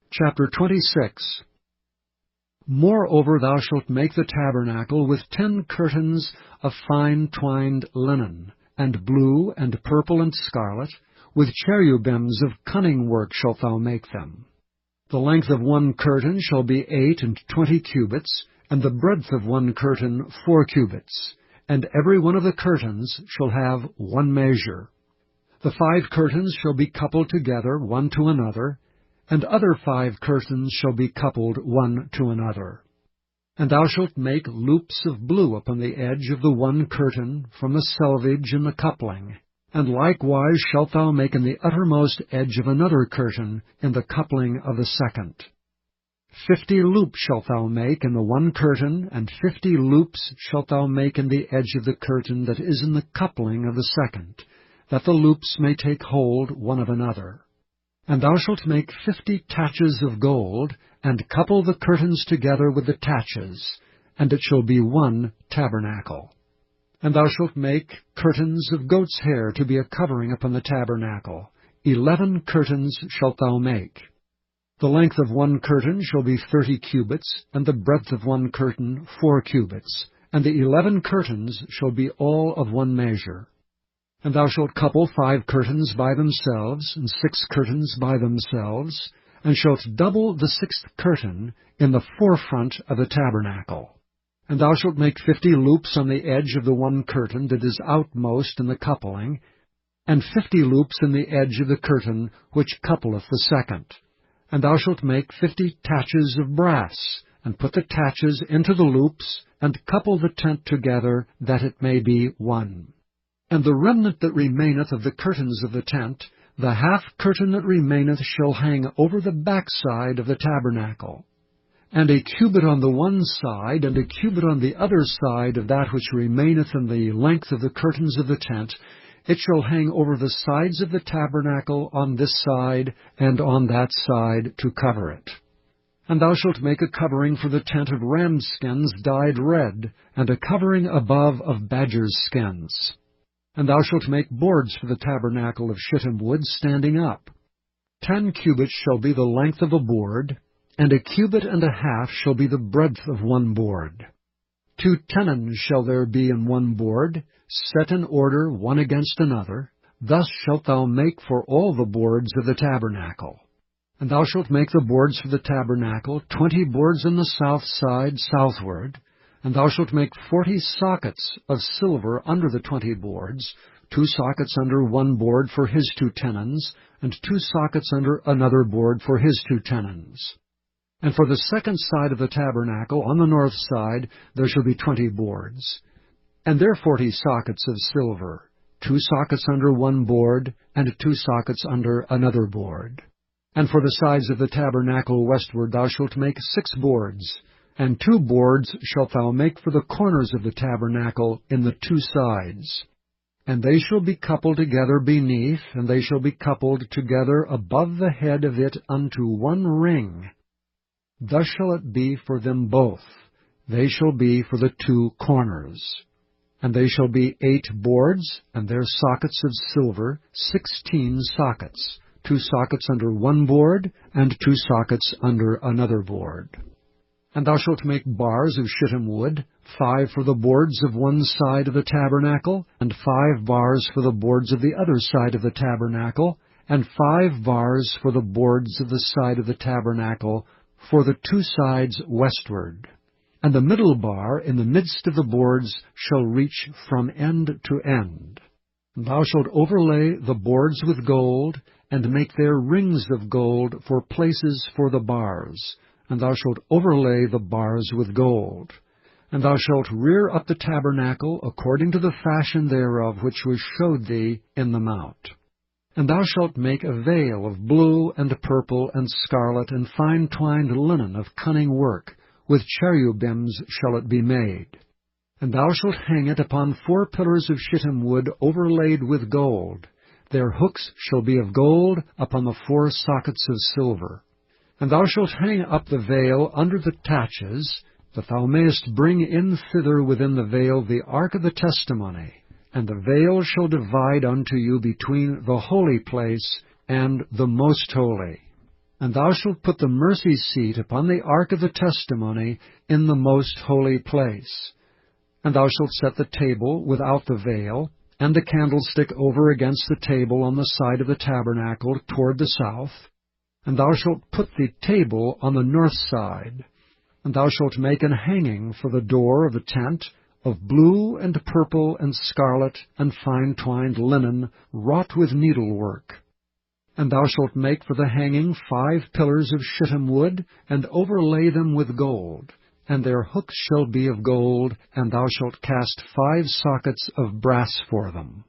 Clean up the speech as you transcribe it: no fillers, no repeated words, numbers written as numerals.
Chapter 26. Moreover thou shalt make the tabernacle with 10 curtains of fine twined linen, and blue, and purple, and scarlet. With cherubims of cunning work shalt thou make them. The length of one curtain shall be 28 cubits, and the breadth of one curtain 4 cubits. And every one of the curtains shall have one measure. The 5 curtains shall be coupled together one to another, and other 5 curtains shall be coupled one to another. And thou shalt make loops of blue upon the edge of the one curtain from the selvage in the coupling, and likewise shalt thou make in the uttermost edge of another curtain in the coupling of the second. 50 loops shalt thou make in the one curtain, and 50 loops shalt thou make in the edge of the curtain that is in the coupling of the second, that the loops may take hold one of another. And thou shalt make 50 taches of gold, and couple the curtains together with the taches, and it shall be one tabernacle. And thou shalt make curtains of goat's hair to be a covering upon the tabernacle. 11 curtains shalt thou make. The length of one curtain shall be 30 cubits, and the breadth of one curtain 4 cubits, and the 11 curtains shall be all of one measure. And thou shalt couple 5 curtains by themselves, and 6 curtains by themselves, and shalt double the 6th curtain in the forefront of the tabernacle. And thou shalt make 50 loops on the edge of the one curtain that is outmost in the coupling, and 50 loops in the edge of the curtain which coupleth the second. And thou shalt make 50 taches of brass, and put the taches into the loops, and couple the tent together, that it may be one. And the remnant that remaineth of the curtains of the tent, the half curtain that remaineth shall hang over the backside of the tabernacle. And a cubit on the one side, and a cubit on the other side of that which remaineth in the length of the curtains of the tent, it shall hang over the sides of the tabernacle on this side and on that side to cover it. And thou shalt make a covering for the tent of ram skins dyed red, and a covering above of badgers' skins. And thou shalt make boards for the tabernacle of shittim wood standing up. 10 cubits shall be the length of a board, and a cubit and a half shall be the breadth of one board. 2 tenons shall there be in one board, set in order one against another. Thus shalt thou make for all the boards of the tabernacle. And thou shalt make the boards for the tabernacle, 20 boards on the south side southward. And thou shalt make 40 sockets of silver under the 20 boards, 2 sockets under one board for his 2 tenons, and 2 sockets under another board for his 2 tenons. And for the second side of the tabernacle, on the north side, there shall be 20 boards. And there 40 sockets of silver, 2 sockets under one board, and 2 sockets under another board. And for the sides of the tabernacle westward thou shalt make 6 boards, and 2 boards shalt thou make for the corners of the tabernacle in the 2 sides. And they shall be coupled together beneath, and they shall be coupled together above the head of it unto one ring. Thus shall it be for them both. They shall be for the 2 corners. And they shall be 8 boards, and their sockets of silver, 16 sockets, 2 sockets under one board, and 2 sockets under another board. And thou shalt make bars of shittim wood, 5 for the boards of one side of the tabernacle, and 5 bars for the boards of the other side of the tabernacle, and 5 bars for the boards of the side of the tabernacle, for the 2 sides westward. And the middle bar in the midst of the boards shall reach from end to end. And thou shalt overlay the boards with gold, and make their rings of gold for places for the bars. And thou shalt overlay the bars with gold. And thou shalt rear up the tabernacle according to the fashion thereof which was showed thee in the mount. And thou shalt make a veil of blue and purple and scarlet and fine twined linen of cunning work, with cherubims shall it be made. And thou shalt hang it upon 4 pillars of shittim wood overlaid with gold. Their hooks shall be of gold upon the 4 sockets of silver. And thou shalt hang up the veil under the taches, that thou mayest bring in thither within the veil the ark of the testimony. And the veil shall divide unto you between the holy place and the most holy. And thou shalt put the mercy seat upon the ark of the testimony in the most holy place. And thou shalt set the table without the veil, and the candlestick over against the table on the side of the tabernacle toward the south. And thou shalt put the table on the north side. And thou shalt make an hanging for the door of the tent, of blue and purple and scarlet and fine twined linen, wrought with needlework. And thou shalt make for the hanging 5 pillars of shittim wood, and overlay them with gold. And their hooks shall be of gold, and thou shalt cast 5 sockets of brass for them.